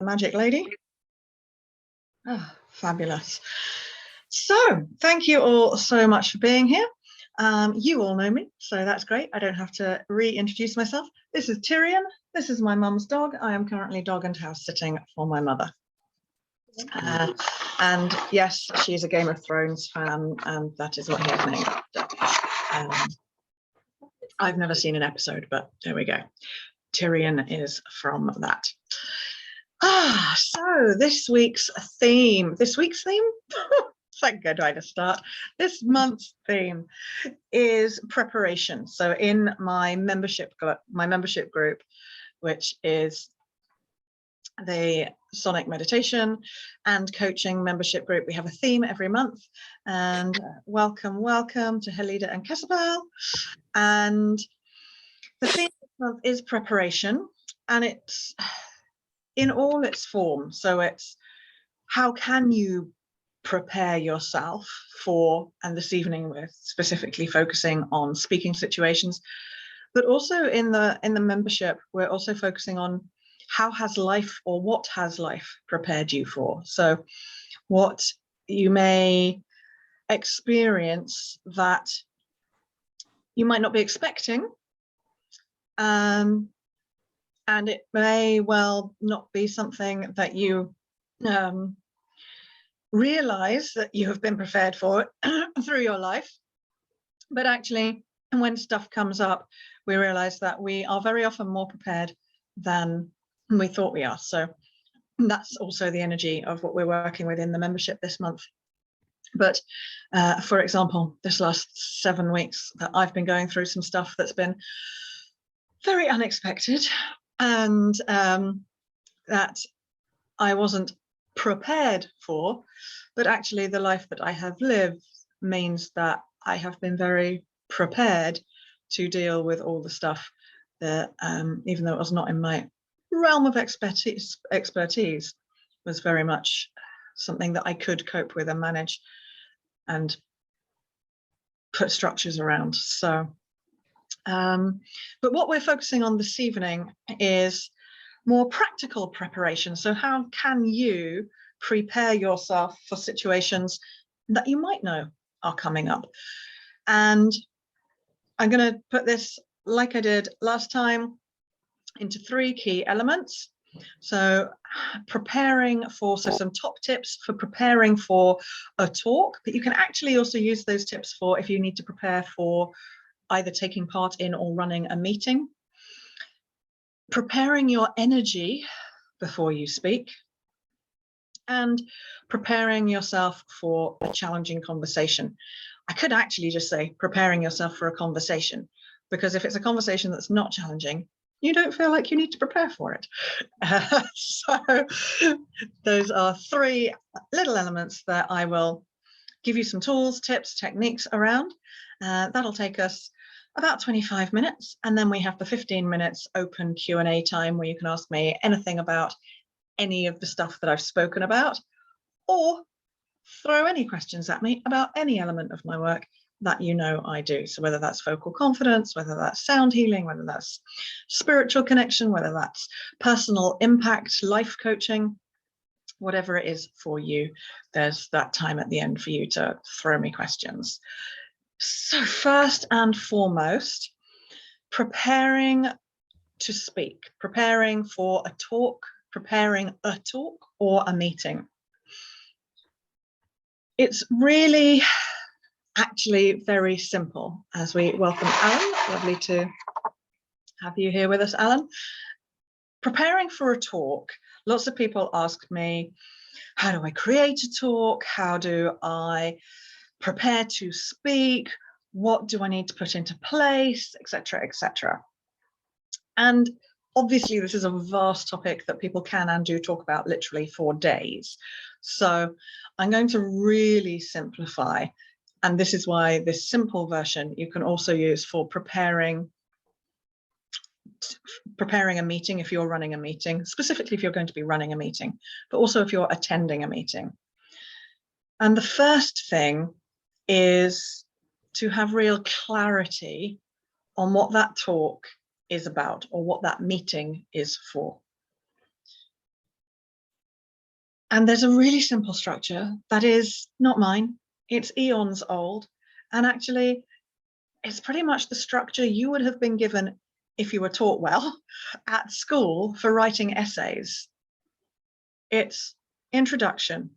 Magic lady. Oh, fabulous. So thank you all so much for being here. You all know me, so that's great. I don't have to reintroduce myself. This is Tyrion. This is my mum's dog. I am currently dog and house sitting for my mother. And yes, she's a Game of Thrones fan, and that is what he is named after. I've never seen an episode, but there we go. Tyrion is from that. So this week's theme, thank God I had to start. This month's theme is preparation. So in my membership group, which is the Sonic Meditation and Coaching membership group, we have a theme every month. And welcome to Helida and Casabel. And the theme this month is preparation, and it's in all its form. So it's how can you prepare yourself for, and this evening we're specifically focusing on speaking situations, but also in the membership we're also focusing on how has life, or what has life prepared you for. So what you may experience that you might not be expecting, and it may well not be something that you realize that you have been prepared for through your life. But actually, when stuff comes up, we realize that we are very often more prepared than we thought we are. So that's also the energy of what we're working with in the membership this month. But for example, this last 7 weeks that I've been going through some stuff that's been very unexpected, and that I wasn't prepared for, but actually the life that I have lived means that I have been very prepared to deal with all the stuff that, even though it was not in my realm of expertise, was very much something that I could cope with and manage and put structures around. So but what we're focusing on this evening is more practical preparation. So how can you prepare yourself for situations that you might know are coming up? And I'm going to put this, like I did last time, into 3 key elements. So preparing for, so some top tips for preparing for a talk, but you can actually also use those tips for if you need to prepare for either taking part in or running a meeting. Preparing your energy before you speak, and preparing yourself for a challenging conversation. I could actually just say preparing yourself for a conversation, because if it's a conversation that's not challenging, you don't feel like you need to prepare for it. So those are 3 little elements that I will give you some tools, tips, techniques around. That'll take us about 25 minutes, and then we have the 15 minutes open Q&A time where you can ask me anything about any of the stuff that I've spoken about, or throw any questions at me about any element of my work that you know I do. So whether that's vocal confidence, whether that's sound healing, whether that's spiritual connection, whether that's personal impact, life coaching, whatever it is for you, there's that time at the end for you to throw me questions. So first and foremost, preparing to speak, preparing for a talk, preparing a talk or a meeting. It's really actually very simple, as we welcome Alan. Lovely to have you here with us, Alan. Preparing for a talk, lots of people ask me, how do I create a talk? How do I prepare to speak? What do I need to put into place, etc., etc. And obviously this is a vast topic that people can and do talk about literally for days. So I'm going to really simplify, and this is why this simple version you can also use for preparing a meeting, if you're running a meeting, specifically if you're going to be running a meeting, but also if you're attending a meeting. And the first thing is to have real clarity on what that talk is about, or what that meeting is for. And there's a really simple structure that is not mine. It's eons old. And actually, it's pretty much the structure you would have been given if you were taught well at school for writing essays. It's introduction,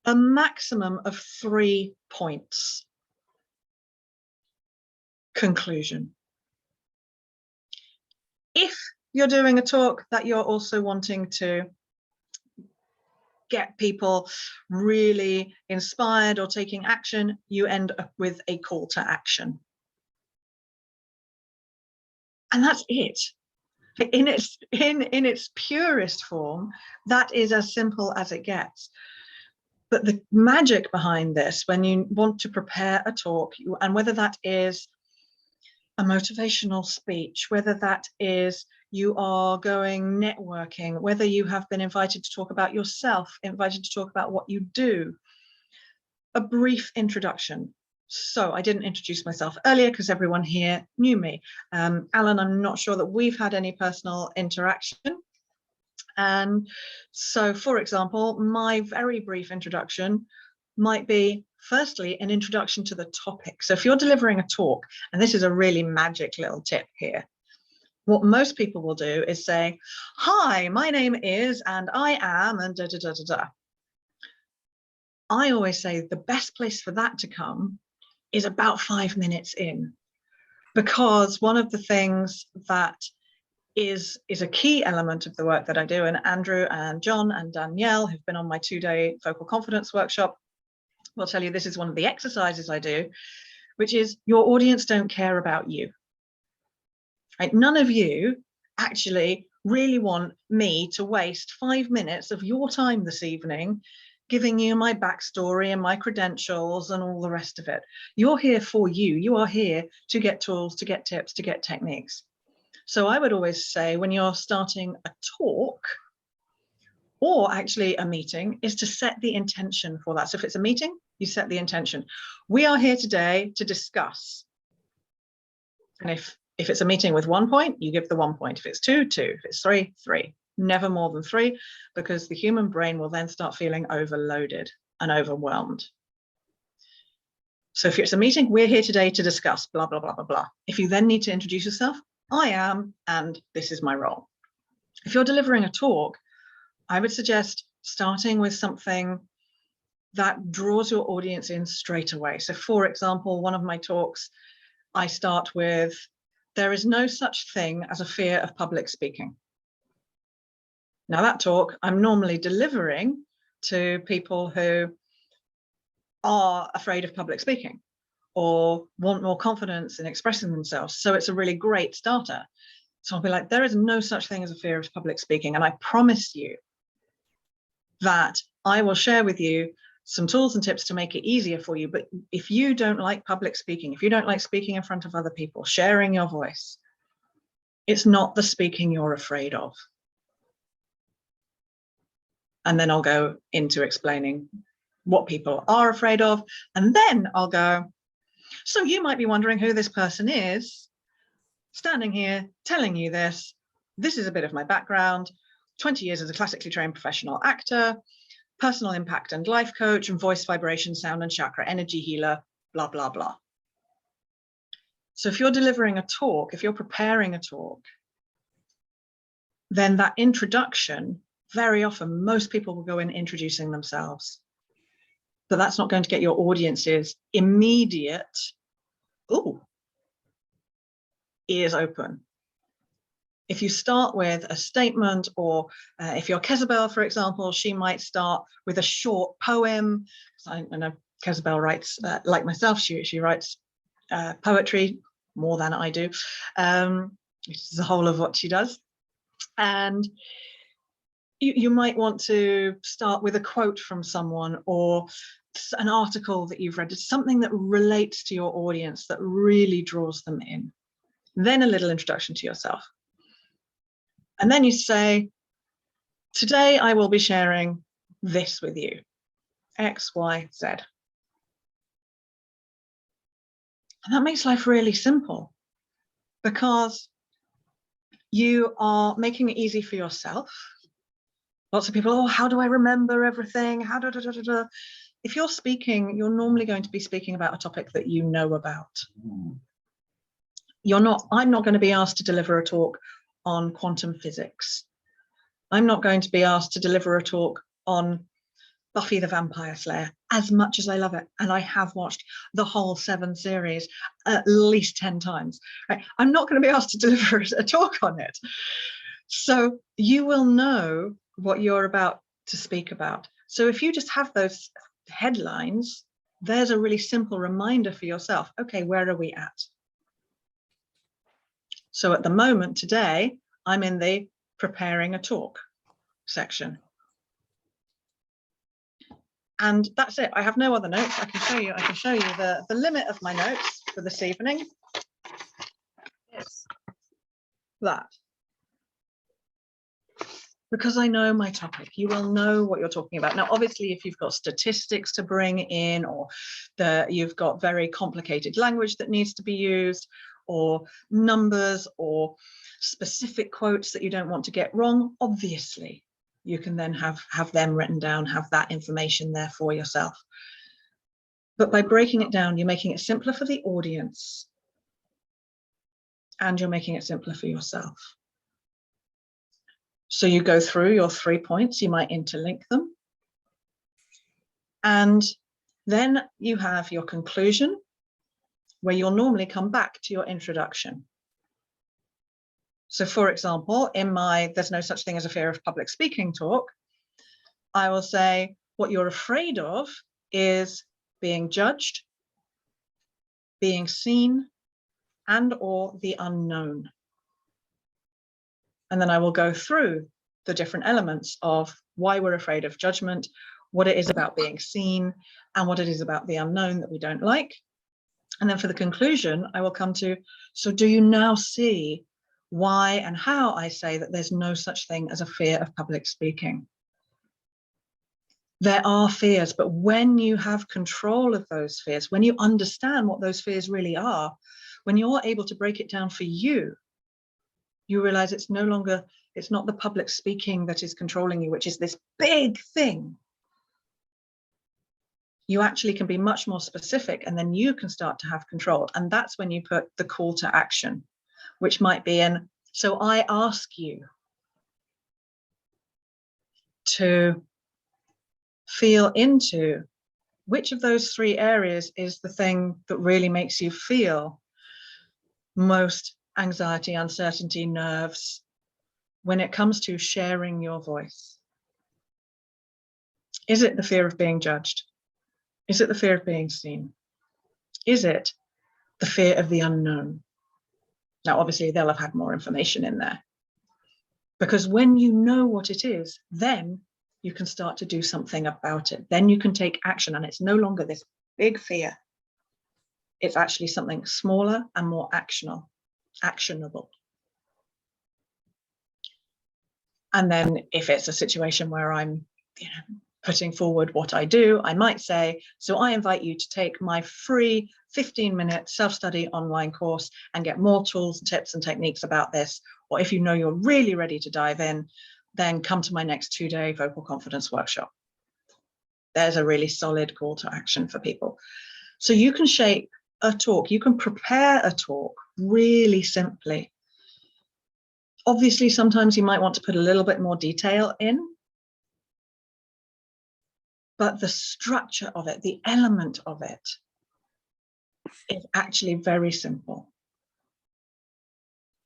a maximum of 3 points, conclusion. If you're doing a talk that you're also wanting to get people really inspired or taking action, you end up with a call to action. And that's it. In its purest form, that is as simple as it gets. But the magic behind this, when you want to prepare a talk, and whether that is a motivational speech, whether that is you are going networking, whether you have been invited to talk about yourself, invited to talk about what you do, a brief introduction. So I didn't introduce myself earlier because everyone here knew me. Alan, I'm not sure that we've had any personal interaction. And so, for example, my very brief introduction might be, firstly, an introduction to the topic. So if you're delivering a talk, and this is a really magic little tip here, what most people will do is say, hi, my name is, and I am, and da, da, da, da, da. I always say the best place for that to come is about 5 minutes in, because one of the things that is a key element of the work that I do, and Andrew and John and Danielle, who've been on my 2-day vocal confidence workshop, will tell you this is one of the exercises I do, which is your audience don't care about you. Right? None of you actually really want me to waste 5 minutes of your time this evening giving you my backstory and my credentials and all the rest of it. You're here for you. You are here to get tools, to get tips, to get techniques. So I would always say when you're starting a talk, or actually a meeting, is to set the intention for that. So if it's a meeting, you set the intention. We are here today to discuss. And if it's a meeting with 1 point, you give the 1 point. If it's 2, 2. If it's 3, 3. Never more than 3, because the human brain will then start feeling overloaded and overwhelmed. So if it's a meeting, we're here today to discuss blah, blah, blah, blah, blah. If you then need to introduce yourself, I am, and this is my role. If you're delivering a talk, I would suggest starting with something that draws your audience in straight away. So for example, one of my talks, I start with, there is no such thing as a fear of public speaking. Now that talk I'm normally delivering to people who are afraid of public speaking or want more confidence in expressing themselves. So it's a really great starter. So I'll be like, there is no such thing as a fear of public speaking. And I promise you that I will share with you some tools and tips to make it easier for you. But if you don't like public speaking, if you don't like speaking in front of other people, sharing your voice, it's not the speaking you're afraid of. And then I'll go into explaining what people are afraid of. And then I'll go, so you might be wondering who this person is, standing here telling you this. This is a bit of my background, 20 years as a classically trained professional actor, personal impact and life coach, and voice vibration, sound and chakra energy healer, blah, blah, blah. So if you're delivering a talk, if you're preparing a talk, then that introduction, very often, most people will go in introducing themselves. But that's not going to get your audience's immediate, ooh, ears open. If you start with a statement, or if you're Kezabel, for example, she might start with a short poem. I know Kezabel writes, like myself, she writes poetry more than I do, which is the whole of what she does. And you might want to start with a quote from someone or an article that you've read, something that relates to your audience, that really draws them in. Then a little introduction to yourself. And then you say, today I will be sharing this with you, X, Y, Z. And that makes life really simple, because you are making it easy for yourself. Lots of people, oh, how do I remember everything? How da, da, da, da, da. If you're speaking, you're normally going to be speaking about a topic that you know about. I'm not going to be asked to deliver a talk on quantum physics. I'm not going to be asked to deliver a talk on Buffy the Vampire Slayer, as much as I love it. And I have watched the whole 7 series at least 10 times. Right? I'm not going to be asked to deliver a talk on it. So you will know what you're about to speak about. So if you just have those headlines, there's a really simple reminder for yourself. Okay, where are we at? So at the moment today, I'm in the preparing a talk section. And that's it. I have no other notes. I can show you the limit of my notes for this evening. It's that. Because I know my topic, you will know what you're talking about. Now, obviously, if you've got statistics to bring in, or you've got very complicated language that needs to be used, or numbers or specific quotes that you don't want to get wrong, obviously, you can then have them written down, have that information there for yourself. But by breaking it down, you're making it simpler for the audience, and you're making it simpler for yourself. So you go through your 3 points, you might interlink them. And then you have your conclusion, where you'll normally come back to your introduction. So for example, in my There's No Such Thing as a Fear of Public Speaking talk, I will say what you're afraid of is being judged, being seen, and or the unknown. And then I will go through the different elements of why we're afraid of judgment, what it is about being seen, and what it is about the unknown that we don't like. And then for the conclusion, I will come to, so do you now see why and how I say that there's no such thing as a fear of public speaking? There are fears, but when you have control of those fears, when you understand what those fears really are, when you're able to break it down for you, you realize it's not the public speaking that is controlling you, which is this big thing. You actually can be much more specific, and then you can start to have control. And that's when you put the call to action, which might be so I ask you to feel into which of those 3 areas is the thing that really makes you feel most anxiety, uncertainty, nerves when it comes to sharing your voice. Is it the fear of being judged? Is it the fear of being seen? Is it the fear of the unknown? Now, obviously, they'll have had more information in there. Because when you know what it is, then you can start to do something about it. Then you can take action, and it's no longer this big fear. It's actually something smaller and more actionable. And then if it's a situation where I'm putting forward what I do, I might say, so I invite you to take my free 15-minute self-study online course and get more tools, tips, and techniques about this. Or if you know you're really ready to dive in, then come to my next 2-day vocal confidence workshop. There's a really solid call to action for people. So you can shape a talk, you can prepare a talk really simply. Obviously, sometimes you might want to put a little bit more detail in, but the structure of it, the element of it, is actually very simple.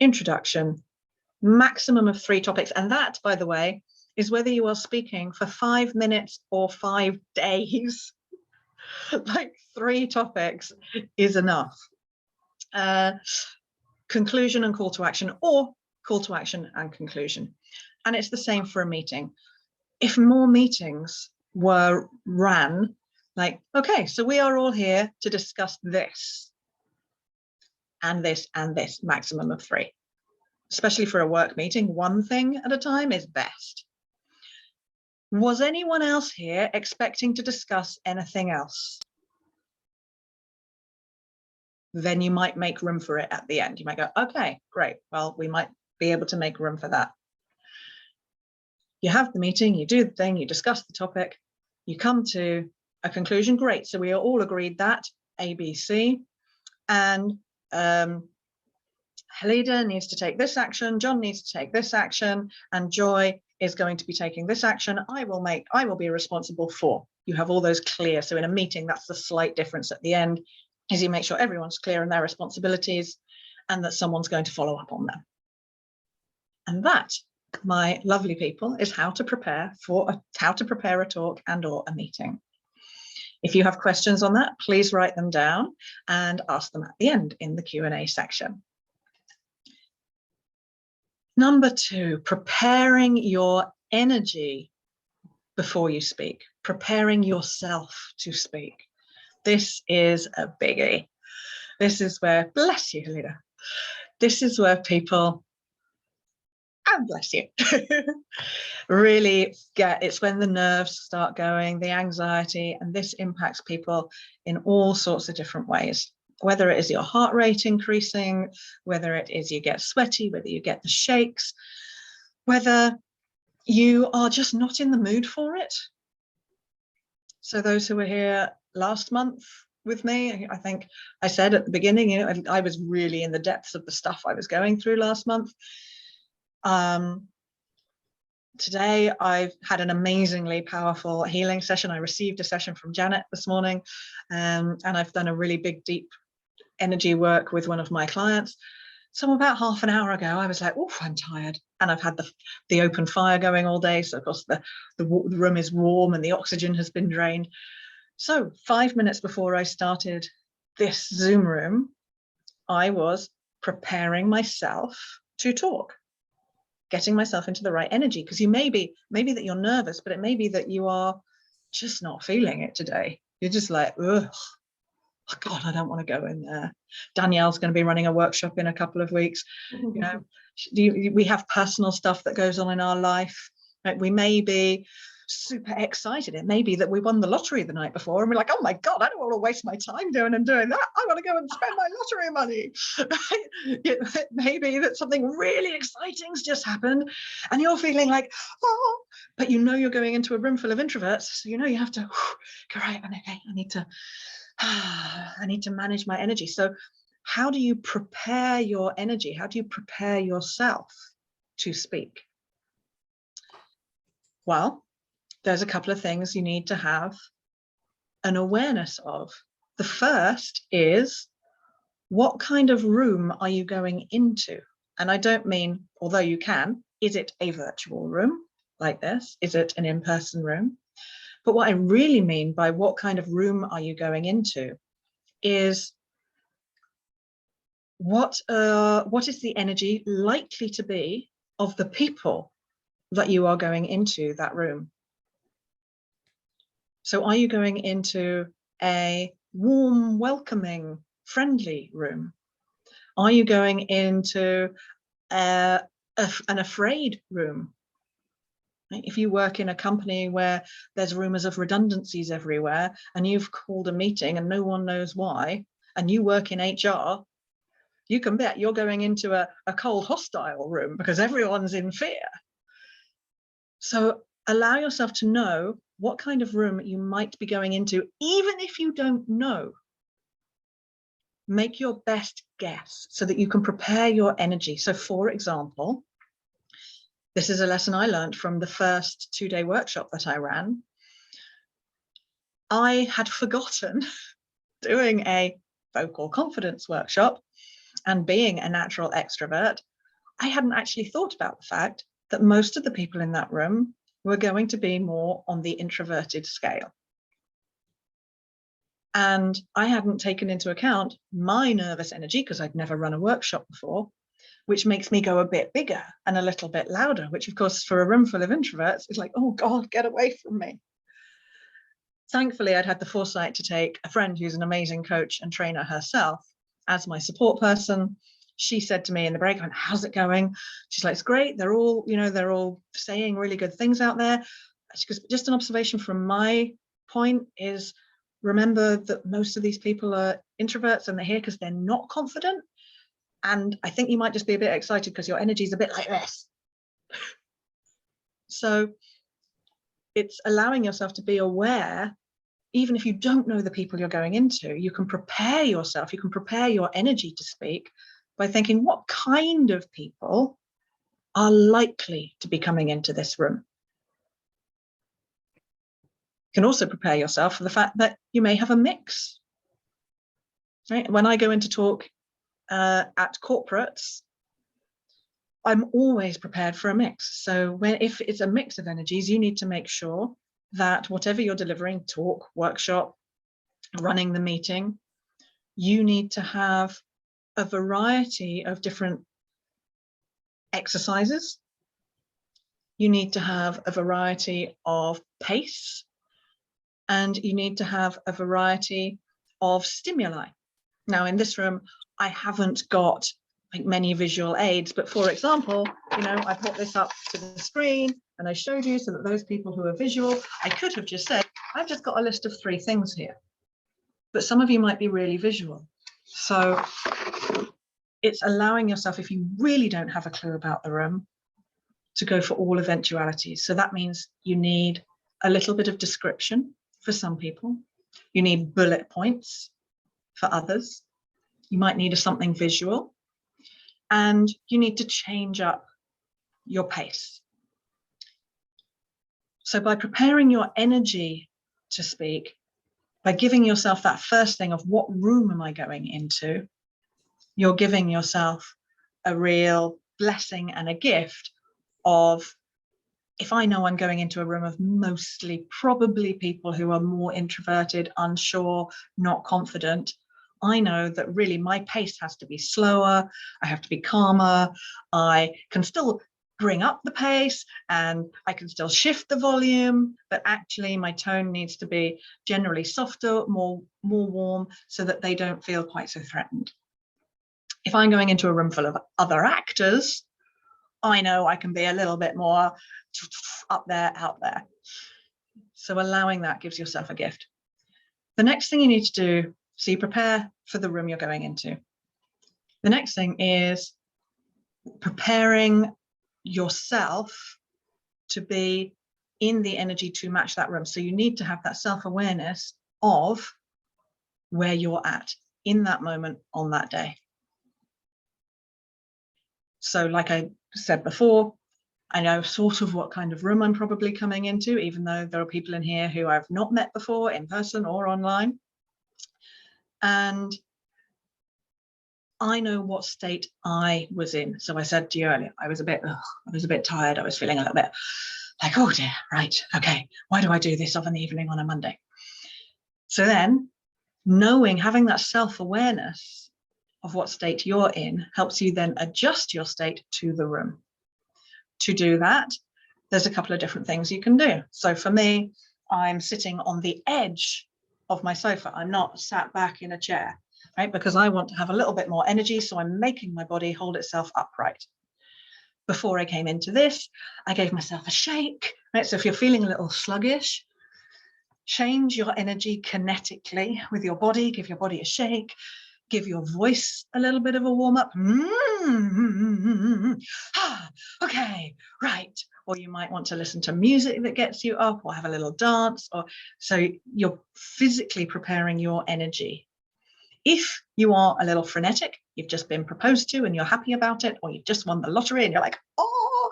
Introduction, maximum of 3 topics. And that, by the way, is whether you are speaking for 5 minutes or 5 days. Like 3 topics is enough. Conclusion and call to action, or call to action and conclusion. And it's the same for a meeting. If more meetings were ran like, okay, so we are all here to discuss this and this and this, maximum of 3. Especially for a work meeting, 1 thing at a time is best. Was anyone else here expecting to discuss anything else? Then you might make room for it at the end. You might go, okay, great. Well, we might be able to make room for that. You have the meeting, you do the thing, you discuss the topic, you come to a conclusion. Great. So we are all agreed that A, B, C, and Helida needs to take this action, John needs to take this action, and Joy is going to be taking this action. I will be responsible for. You have all those clear. So in a meeting, that's the slight difference at the end, is you make sure everyone's clear in their responsibilities and that someone's going to follow up on them. And that, my lovely people, is how to prepare a talk and or a meeting. If you have questions on that, please write them down and ask them at the end in the Q&A section. Number 2, preparing your energy before you speak, preparing yourself to speak. This is a biggie. This is where, bless you, Helida, this is where people, and bless you, really it's when the nerves start going, the anxiety, and this impacts people in all sorts of different ways. Whether it is your heart rate increasing, whether it is you get sweaty, whether you get the shakes, whether you are just not in the mood for it. So those who were here last month with me, I think I said at the beginning, you know, I was really in the depths of the stuff I was going through last month. Today I've had an amazingly powerful healing session. I received a session from Janet this morning, and I've done a really big, deep energy work with one of my clients. So about half an hour ago, I was like, oh, I'm tired. And I've had the open fire going all day. So of course the room is warm and the oxygen has been drained. So 5 minutes before I started this Zoom room, I was preparing myself to talk, getting myself into the right energy. Because you maybe that you're nervous, but it may be that you are just not feeling it today. You're just like, ugh. Oh God, I don't want to go in there. Danielle's going to be running a workshop in a couple of weeks. You know, we have personal stuff that goes on in our life. Right? We may be super excited. It may be that we won the lottery the night before and we're like, oh my God, I don't want to waste my time doing that. I want to go and spend my lottery money. It may be that something really exciting's just happened and you're feeling like, oh, but you know you're going into a room full of introverts. So you know you have to go, right, okay, I need to manage my energy. So how do you prepare your energy? How do you prepare yourself to speak? Well, there's a couple of things you need to have an awareness of. The first is, what kind of room are you going into? And I don't mean, although you can, is it a virtual room like this? Is it an in-person room? But what I really mean by what kind of room are you going into is what is the energy likely to be of the people that you are going into that room? So are you going into a warm, welcoming, friendly room? Are you going into an afraid room? If you work in a company where there's rumors of redundancies everywhere and you've called a meeting and no one knows why, and you work in HR, you can bet you're going into a cold, hostile room because everyone's in fear. So allow yourself to know what kind of room you might be going into, even if you don't know. Make your best guess so that you can prepare your energy. So for example, this is a lesson I learned from the first 2-day workshop that I ran. I had forgotten doing a vocal confidence workshop and being a natural extrovert. I hadn't actually thought about the fact that most of the people in that room were going to be more on the introverted scale. And I hadn't taken into account my nervous energy because I'd never run a workshop before, which makes me go a bit bigger and a little bit louder, which of course for a room full of introverts is like, oh God, get away from me. Thankfully, I'd had the foresight to take a friend who's an amazing coach and trainer herself as my support person. She said to me in the break, how's it going? She's like, it's great. They're all saying really good things out there. She goes, just an observation from my point is, remember that most of these people are introverts and they're here because they're not confident. And I think you might just be a bit excited because your energy is a bit like this. So it's allowing yourself to be aware, even if you don't know the people you're going into, you can prepare yourself, you can prepare your energy to speak by thinking, what kind of people are likely to be coming into this room? You can also prepare yourself for the fact that you may have a mix. Right? When I go into talk at corporates, I'm always prepared for a mix. So if it's a mix of energies, you need to make sure that whatever you're delivering, talk, workshop, running the meeting, you need to have a variety of different exercises. You need to have a variety of pace, and you need to have a variety of stimuli. Now, in this room, I haven't got like many visual aids, but for example, I put this up to the screen and I showed you so that those people who are visual, I could have just said, I've just got a list of 3 things here, but some of you might be really visual. So it's allowing yourself, if you really don't have a clue about the room, to go for all eventualities. So that means you need a little bit of description for some people. You need bullet points for others. You might need something visual, and you need to change up your pace. So by preparing your energy to speak, by giving yourself that first thing of what room am I going into, you're giving yourself a real blessing and a gift of, if I know I'm going into a room of mostly probably people who are more introverted, unsure, not confident, I know that really my pace has to be slower, I have to be calmer, I can still bring up the pace and I can still shift the volume, but actually my tone needs to be generally softer, more warm, so that they don't feel quite so threatened. If I'm going into a room full of other actors, I know I can be a little bit more up there, out there. So allowing that gives yourself a gift. The next thing you need to do, so you prepare for the room you're going into. The next thing is preparing yourself to be in the energy to match that room. So you need to have that self-awareness of where you're at in that moment on that day. So like I said before, I know sort of what kind of room I'm probably coming into, even though there are people in here who I've not met before in person or online. And I know what state I was in. So I said to you earlier, I was a bit tired. I was feeling a little bit like, oh dear, right, okay, why do I do this of an evening on a Monday? So then having that self-awareness of what state you're in helps you then adjust your state to the room. To do that, there's a couple of different things you can do. So for me, I'm sitting on the edge of my sofa. I'm not sat back in a chair, right? Because I want to have a little bit more energy. So I'm making my body hold itself upright. Before I came into this, I gave myself a shake, right? So if you're feeling a little sluggish, change your energy kinetically with your body, give your body a shake, give your voice a little bit of a warm up. Okay, right. Or you might want to listen to music that gets you up, or have a little dance, or so you're physically preparing your energy. If you are a little frenetic, you've just been proposed to and you're happy about it, or you've just won the lottery and you're like, oh,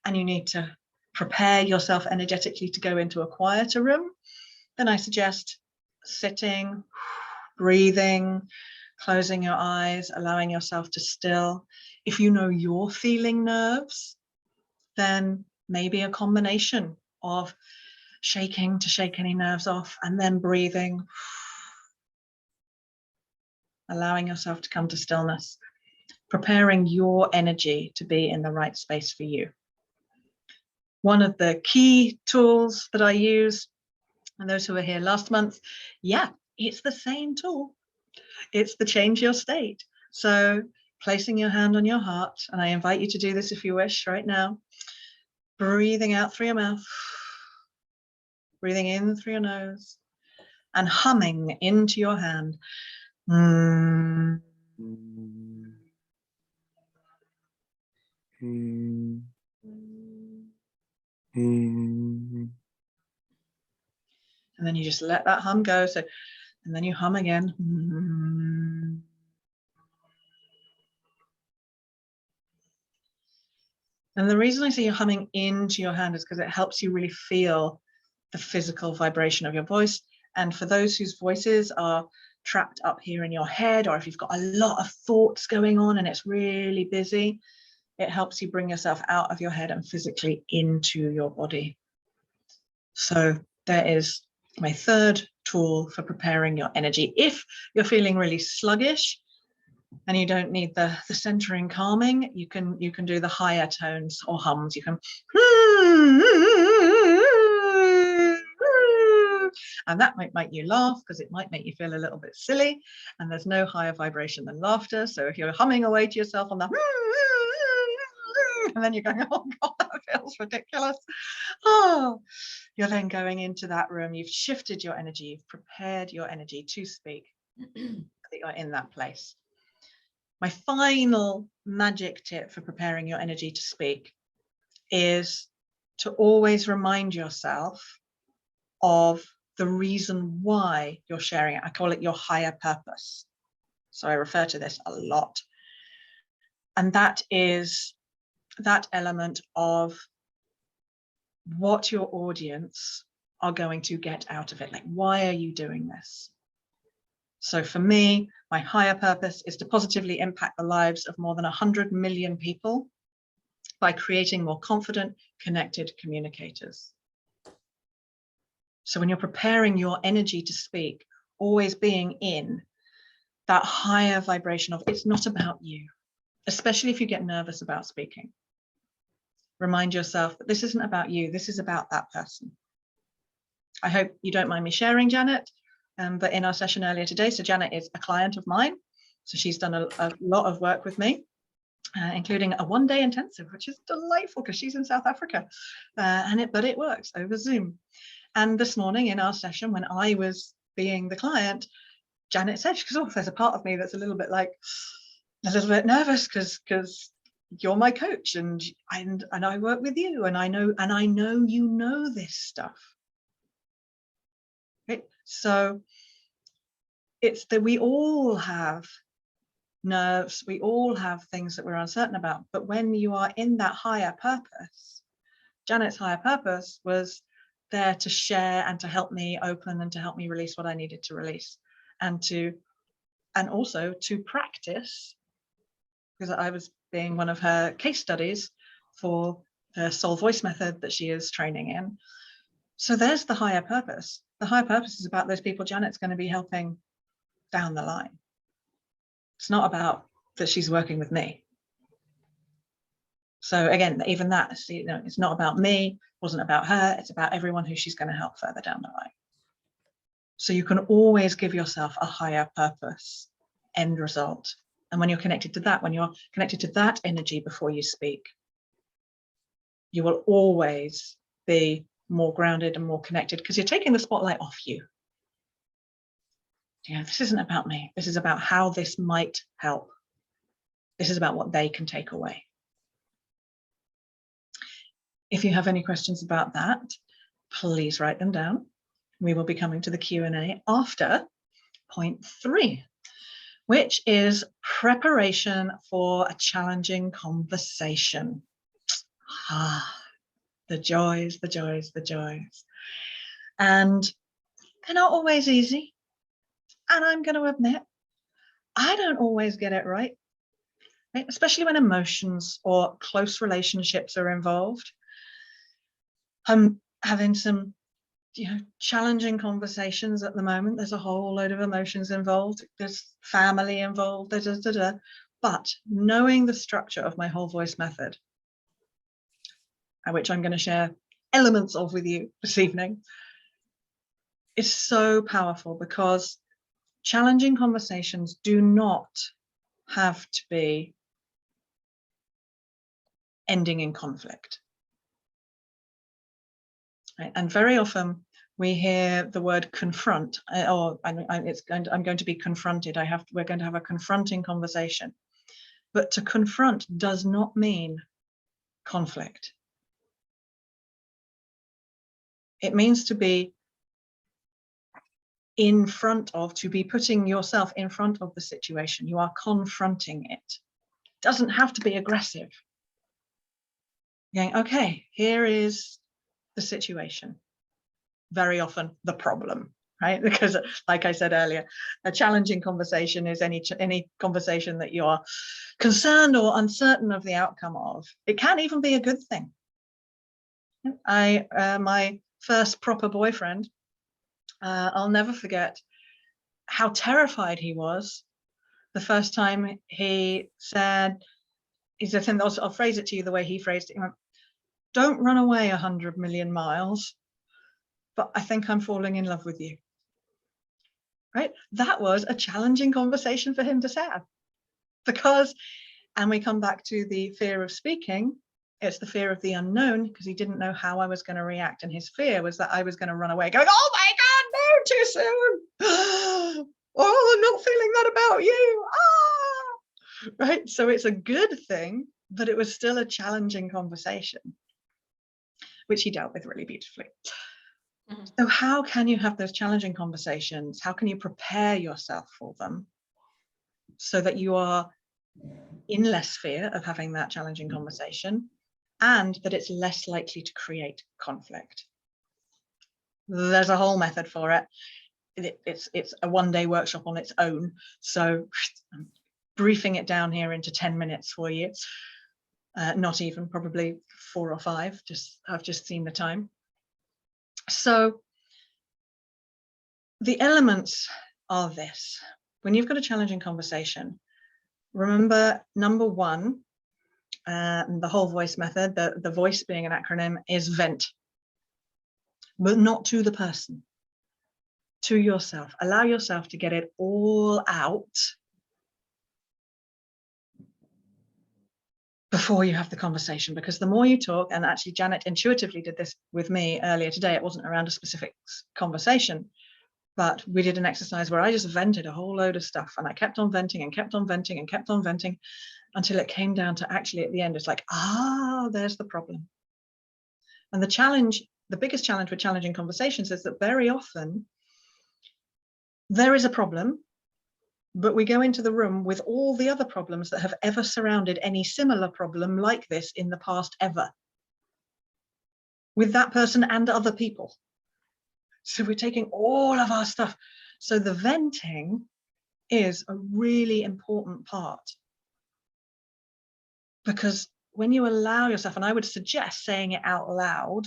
and you need to prepare yourself energetically to go into a quieter room, then I suggest sitting, breathing, closing your eyes, allowing yourself to still. If you know you're feeling nerves, then maybe a combination of shaking to shake any nerves off, and then breathing, allowing yourself to come to stillness, preparing your energy to be in the right space for you. One of the key tools that I use, and those who were here last month, yeah, it's the same tool. It's the change your state. So placing your hand on your heart, and I invite you to do this if you wish right now, breathing out through your mouth, breathing in through your nose, and humming into your hand. Mm. Mm. And then you just let that hum go. So, and then you hum again. And the reason I say you're humming into your hand is because it helps you really feel the physical vibration of your voice. And for those whose voices are trapped up here in your head, or if you've got a lot of thoughts going on and it's really busy, it helps you bring yourself out of your head and physically into your body. So there is my third tool for preparing your energy. If you're feeling really sluggish and you don't need the centering calming, you can do the higher tones or hums. You can and that might make you laugh because it might make you feel a little bit silly, and there's no higher vibration than laughter. So if you're humming away to yourself on the and then you're going, oh God, that feels ridiculous. Oh, you're then going into that room. You've shifted your energy. You've prepared your energy to speak. That you're in that place. My final magic tip for preparing your energy to speak is to always remind yourself of the reason why you're sharing it. I call it your higher purpose. So I refer to this a lot. And that is that element of what your audience are going to get out of it. Like, why are you doing this? So for me, my higher purpose is to positively impact the lives of more than 100 million people by creating more confident, connected communicators. So when you're preparing your energy to speak, always being in that higher vibration of it's not about you, especially if you get nervous about speaking. Remind yourself that this isn't about you, this is about that person. I hope you don't mind me sharing, Janet, but in our session earlier today, so Janet is a client of mine. So she's done a lot of work with me, including a one-day intensive, which is delightful because she's in South Africa, but it works over Zoom. And this morning in our session, when I was being the client, Janet said, because oh, there's a part of me that's a little bit nervous because you're my coach and I work with you and I know you know this stuff. Right? So it's that we all have nerves, we all have things that we're uncertain about, but when you are in that higher purpose, Janet's higher purpose was there to share and to help me open and to help me release what I needed to release, and also to practice, because I was being one of her case studies for the soul voice method that she is training in. So there's the higher purpose. The higher purpose is about those people Janet's going to be helping down the line. It's not about that she's working with me. So again, even that, it's not about me, it wasn't about her, it's about everyone who she's going to help further down the line. So you can always give yourself a higher purpose end result. And when you're connected to that, when you're connected to that energy before you speak, you will always be more grounded and more connected because you're taking the spotlight off you. This isn't about me. This is about how this might help. This is about what they can take away. If you have any questions about that, please write them down. We will be coming to the Q&A after point 3, which is preparation for a challenging conversation. The joys, the joys, the joys. And they're not always easy. And I'm going to admit, I don't always get it right, especially when emotions or close relationships are involved. I'm having some challenging conversations at the moment. There's a whole load of emotions involved. There's family involved, but knowing the structure of my whole voice method, which I'm going to share elements of with you this evening, is so powerful because challenging conversations do not have to be ending in conflict. Right? And very often we hear the word confront, or I'm going to be confronted. We're going to have a confronting conversation. But to confront does not mean conflict. It means to be in front of, to be putting yourself in front of the situation. You are confronting it. It doesn't have to be aggressive. Going, okay, here is the situation. Very often the problem, right? Because like I said earlier, a challenging conversation is any conversation that you're concerned or uncertain of the outcome of. It can even be a good thing. My first proper boyfriend, I'll never forget how terrified he was the first time he said, I'll phrase it to you the way he phrased it. He went, "Don't run away 100 million miles, but I think I'm falling in love with you." Right? That was a challenging conversation for him to have, because, and we come back to the fear of speaking, it's the fear of the unknown, because he didn't know how I was going to react. And his fear was that I was going to run away going, "Oh my God, no, too soon. Oh, I'm not feeling that about you." Ah! Right? So it's a good thing, but it was still a challenging conversation, which he dealt with really beautifully. Mm-hmm. So how can you have those challenging conversations? How can you prepare yourself for them so that you are in less fear of having that challenging conversation, and that it's less likely to create conflict? There's a whole method for it. It's a one-day workshop on its own. So I'm briefing it down here into 10 minutes for you. Not even, probably 4 or 5. I've just seen the time. So the elements are this. When you've got a challenging conversation, remember, number 1, the whole voice method, the voice being an acronym, is vent, but not to the person, to yourself. Allow yourself to get it all out before you have the conversation, because the more you talk, and actually Janet intuitively did this with me earlier today, it wasn't around a specific conversation, but we did an exercise where I just vented a whole load of stuff, and I kept on venting and kept on venting and kept on venting until it came down to, actually at the end, it's like, there's the problem. And the biggest challenge with challenging conversations is that very often there is a problem, but we go into the room with all the other problems that have ever surrounded any similar problem like this in the past ever, with that person and other people. So we're taking all of our stuff. So the venting is a really important part, because when you allow yourself, and I would suggest saying it out loud,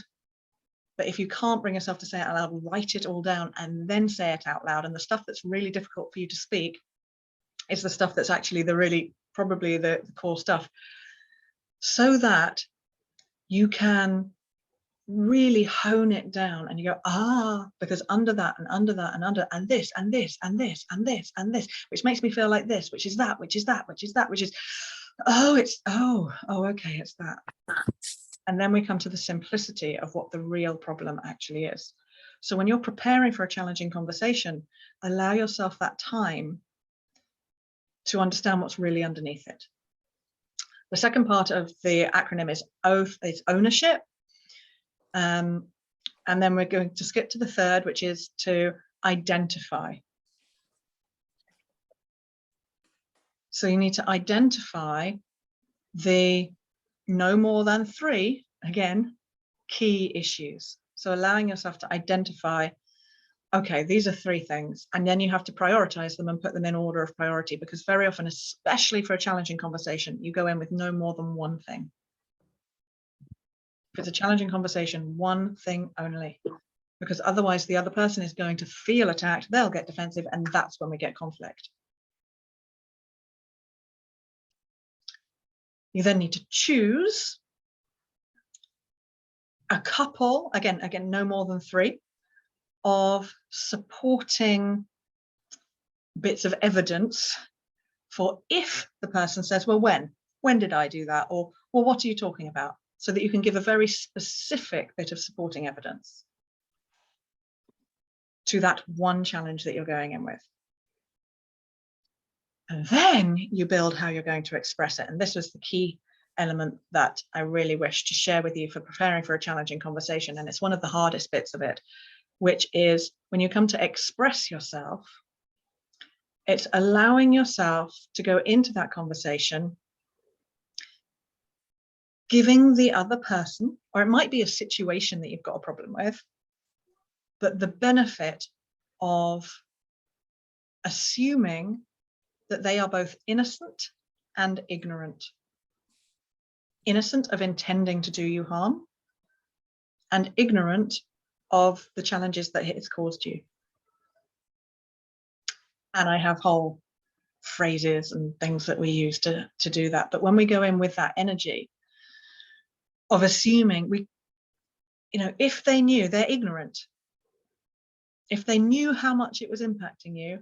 but if you can't bring yourself to say it out loud, write it all down and then say it out loud. And the stuff that's really difficult for you to speak is the stuff that's actually probably the core stuff, so that you can really hone it down and you go, because under that and under that and under, and this and this and this and this and this, which makes me feel like this, which is that, which is that, which is that, which is, okay, it's that. And then we come to the simplicity of what the real problem actually is. So when you're preparing for a challenging conversation, allow yourself that time to understand what's really underneath it. The second part of the acronym is ownership. And then we're going to skip to the third, which is to identify. So you need to identify the no more than 3, again, key issues. So allowing yourself to identify, okay, these are 3 things, and then you have to prioritize them and put them in order of priority, because very often, especially for a challenging conversation, you go in with no more than 1 thing. If it's a challenging conversation, 1 thing only, because otherwise the other person is going to feel attacked, they'll get defensive, and that's when we get conflict. You then need to choose a couple, again, no more than 3, of supporting bits of evidence for if the person says, well, when did I do that? Or, well, what are you talking about? So that you can give a very specific bit of supporting evidence to that one challenge that you're going in with. And then you build how you're going to express it. And this was the key element that I really wish to share with you for preparing for a challenging conversation. And it's one of the hardest bits of it, which is when you come to express yourself, it's allowing yourself to go into that conversation, giving the other person, or it might be a situation that you've got a problem with, but the benefit of assuming that they are both innocent and ignorant. Innocent of intending to do you harm, and ignorant of the challenges that it's caused you. And I have whole phrases and things that we use to do that. But when we go in with that energy of assuming, if they knew, they're ignorant. If they knew how much it was impacting you,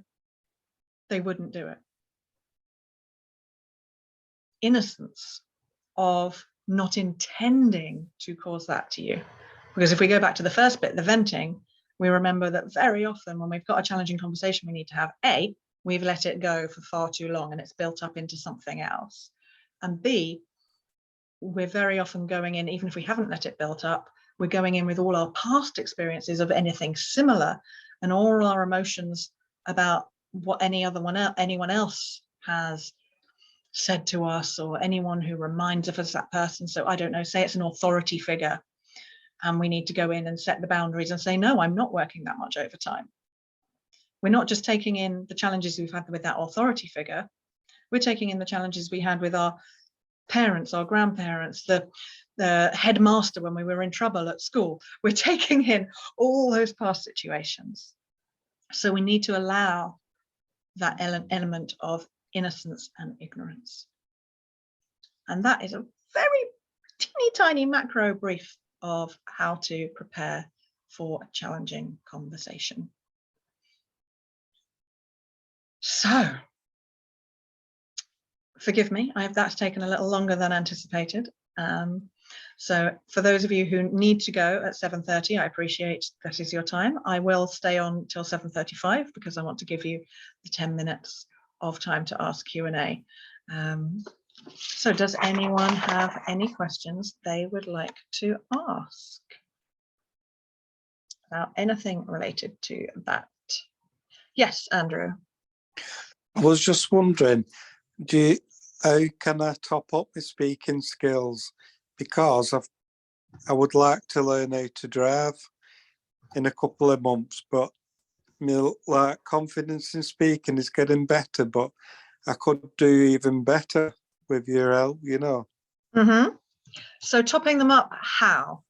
they wouldn't do it. Innocence of not intending to cause that to you. Because if we go back to the first bit, the venting, we remember that very often when we've got a challenging conversation, we need to have A, we've let it go for far too long and it's built up into something else. And B, we're very often going in, even if we haven't let it build up, we're going in with all our past experiences of anything similar and all our emotions about what anyone else has said to us, or anyone who reminds of us that person. So I don't know, say it's an authority figure and we need to go in and set the boundaries and say, no, I'm not working that much overtime. We're not just taking in the challenges we've had with that authority figure, we're taking in the challenges we had with our parents, our grandparents, the headmaster when we were in trouble at school. We're taking in all those past situations. So we need to allow that element of innocence and ignorance. And that is a very teeny tiny macro brief of how to prepare for a challenging conversation. So, forgive me, that's taken a little longer than anticipated. So for those of you who need to go at 7:30, I appreciate that is your time. I will stay on till 7:35 because I want to give you the 10 minutes of time to ask Q&A. So does anyone have any questions they would like to ask about anything related to that? Yes, Andrew. I was just wondering, how can I top up my speaking skills? Because I would like to learn how to drive in a couple of months, but my confidence in speaking is getting better, but I could do even better with your help, Mm-hmm. So topping them up, how?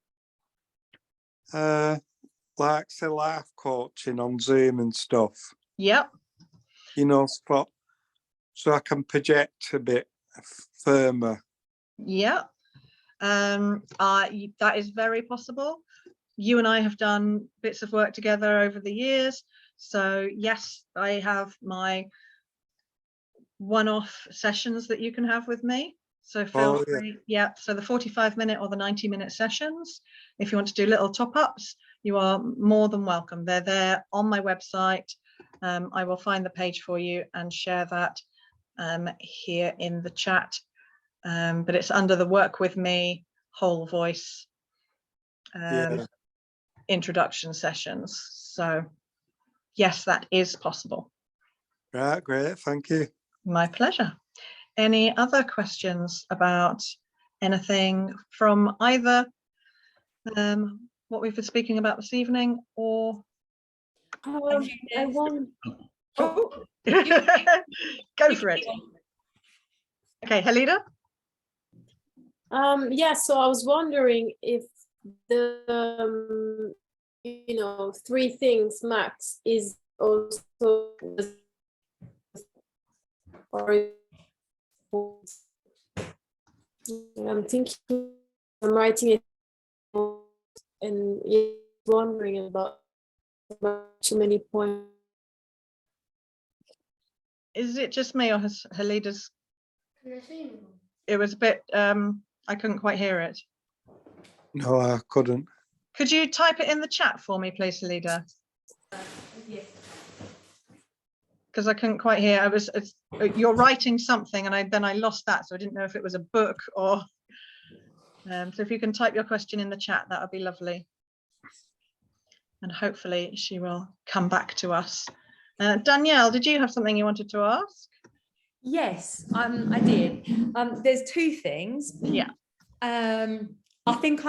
Like say life coaching on Zoom and stuff. Yep. So I can project a bit firmer. Yeah, that is very possible. You and I have done bits of work together over the years. So yes, I have my one-off sessions that you can have with me. So feel free. Yeah, so the 45-minute or the 90-minute sessions, if you want to do little top-ups, you are more than welcome. They're there on my website. I will find the page for you and share that here in the chat. But it's under the Work With Me whole voice introduction sessions. So yes, that is possible. Right, great, thank you. My pleasure. Any other questions about anything from either what we've been speaking about this evening or I want go for it. Okay, Helida. Yeah, so I was wondering if the 3 things max is also, or I'm thinking, I'm writing it and wondering about too many points. Is it just me, or has Helida's? It was a bit, I couldn't quite hear it. No, I couldn't. Could you type it in the chat for me, please, Helida? because I couldn't quite hear. You're writing something, and then I lost that, so I didn't know if it was a book or. So if you can type your question in the chat, that would be lovely. And hopefully she will come back to us. Danielle, did you have something you wanted to ask? Yes, I did. There's two things. Yeah. I think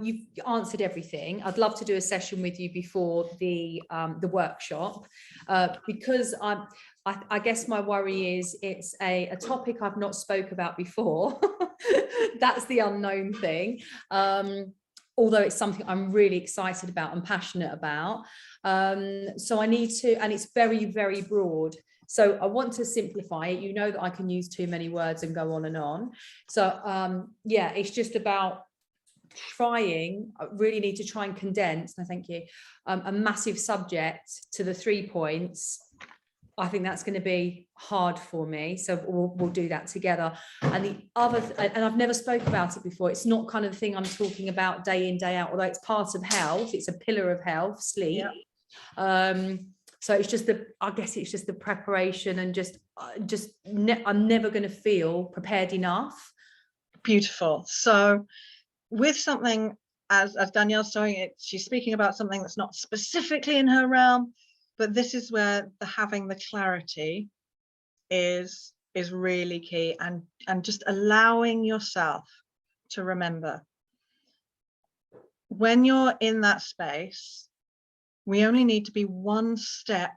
you've answered everything. I'd love to do a session with you before the workshop, because I guess my worry is it's a topic I've not spoke about before. That's the unknown thing. Although it's something I'm really excited about and passionate about. So I need to, and it's very, very broad. So I want to simplify it. You know that I can use too many words and go on and on. So yeah, it's just about trying. I really need to try and condense, no thank you, a massive subject to the 3 points. I think that's going to be hard for me, so we'll do that together. And the other, and I've never spoke about it before, it's not kind of the thing I'm talking about day in, day out, although it's part of health, it's a pillar of health, sleep. Yeah. So it's just I guess it's just the preparation, and I'm never going to feel prepared enough. Beautiful. So with something, as Danielle's saying it, she's speaking about something that's not specifically in her realm, but this is where having the clarity is really key, and just allowing yourself to remember when you're in that space, we only need to be one step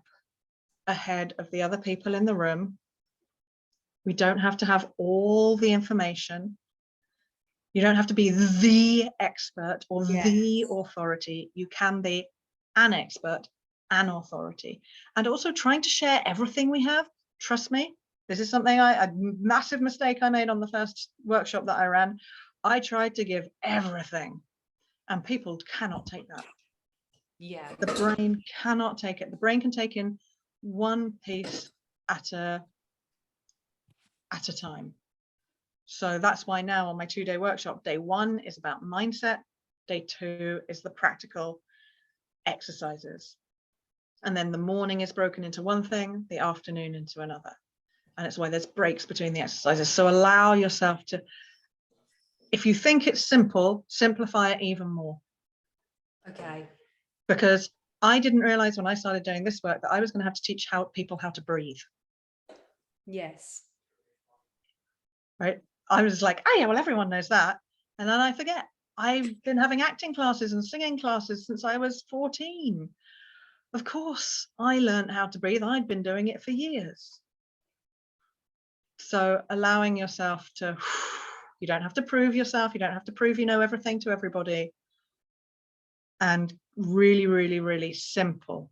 ahead of the other people in the room. We don't have to have all the information. You don't have to be the expert or the authority. You can be an expert, an authority. And also trying to share everything we have. Trust me, this is something a massive mistake I made on the first workshop that I ran. I tried to give everything, and people cannot take that. Yeah. The brain cannot take it. The brain can take in one piece at a time. So that's why now on my 2-day workshop, day 1 is about mindset, day 2 is the practical exercises. And then the morning is broken into one thing, the afternoon into another. And it's why there's breaks between the exercises. So allow yourself to, if you think it's simple, simplify it even more. Okay. Because I didn't realize when I started doing this work that I was going to have to teach people how to breathe. Yes. Right. I was like, oh yeah, well, everyone knows that. And then I forget. I've been having acting classes and singing classes since I was 14. Of course, I learned how to breathe. I'd been doing it for years. So allowing yourself to, you don't have to prove yourself. You don't have to prove you know everything to everybody. And really, really, really simple.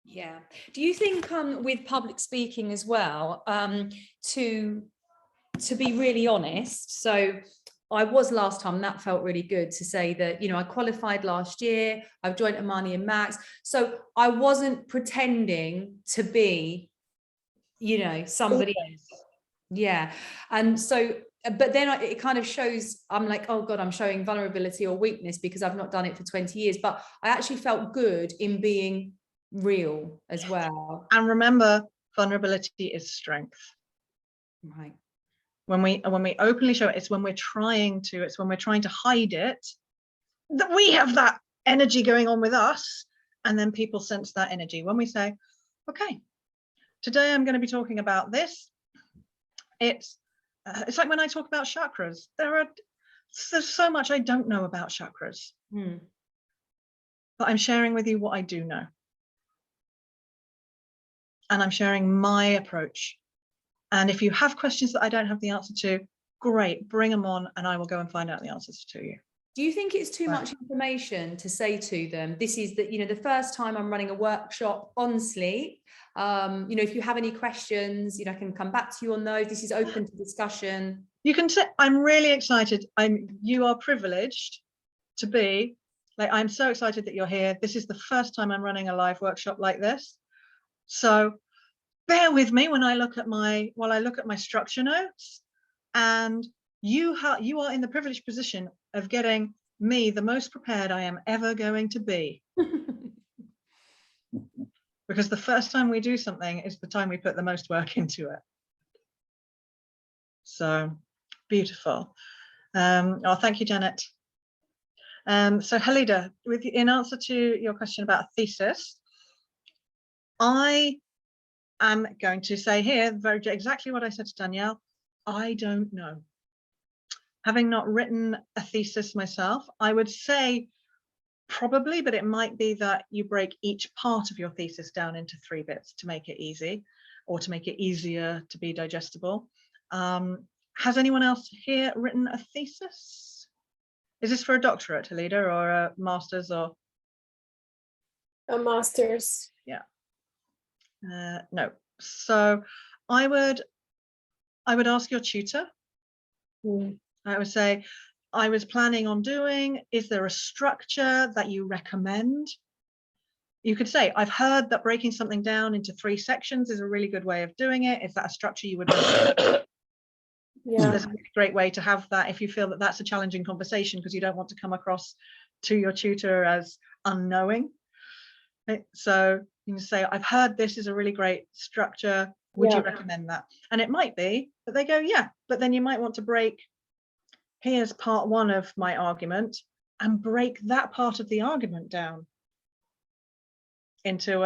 Yeah. Do you think with public speaking as well, to be really honest, so I was last time, that felt really good to say that, you know, I qualified last year, I've joined Amani and Max, so I wasn't pretending to be, you know, somebody else. Yeah. And so, but then it kind of shows, I'm like, oh God, I'm showing vulnerability or weakness because I've not done it for 20 years, but I actually felt good in being real as well. And remember, vulnerability is strength. Right. When we openly show it, it's when we're trying to hide it, that we have that energy going on with us, and then people sense that energy. When we say, okay, today I'm going to be talking about this, it's like when I talk about chakras, there's so much I don't know about chakras, but I'm sharing with you what I do know, and I'm sharing my approach. And if you have questions that I don't have the answer to, great, bring them on and I will go and find out the answers to you. Do you think it's too much information to say to them, this is the, you know, the first time I'm running a workshop on sleep? You know, if you have any questions, you know, I can come back to you on those. This is open to discussion. You can say, I'm really excited. You are privileged to be, like, I'm so excited that you're here. This is the first time I'm running a live workshop like this. So bear with me when I look at my structure notes, and you are in the privileged position of getting me the most prepared I am ever going to be. because the first time we do something is the time we put the most work into it. So beautiful. Oh, thank you, Janet. So Halida, in answer to your question about a thesis, I am going to say here very exactly what I said to Danielle. I don't know. Having not written a thesis myself, I would say probably, but it might be that you break each part of your thesis down into 3 bits to make it easy, or to make it easier to be digestible. Has anyone else here written a thesis? Is this for a doctorate, Halida, or a master's, or? A master's. Yeah. No. So I would ask your tutor. I would say, I was planning on doing, is there a structure that you recommend? You could say, I've heard that breaking something down into 3 sections is a really good way of doing it. Is that a structure you would recommend? Yeah. There's a great way to have that if you feel that that's a challenging conversation, because you don't want to come across to your tutor as unknowing. So you can say, I've heard this is a really great structure. Would you recommend that? And it might be that they go, yeah, but then you might want to break, here's part 1 of my argument, and break that part of the argument down into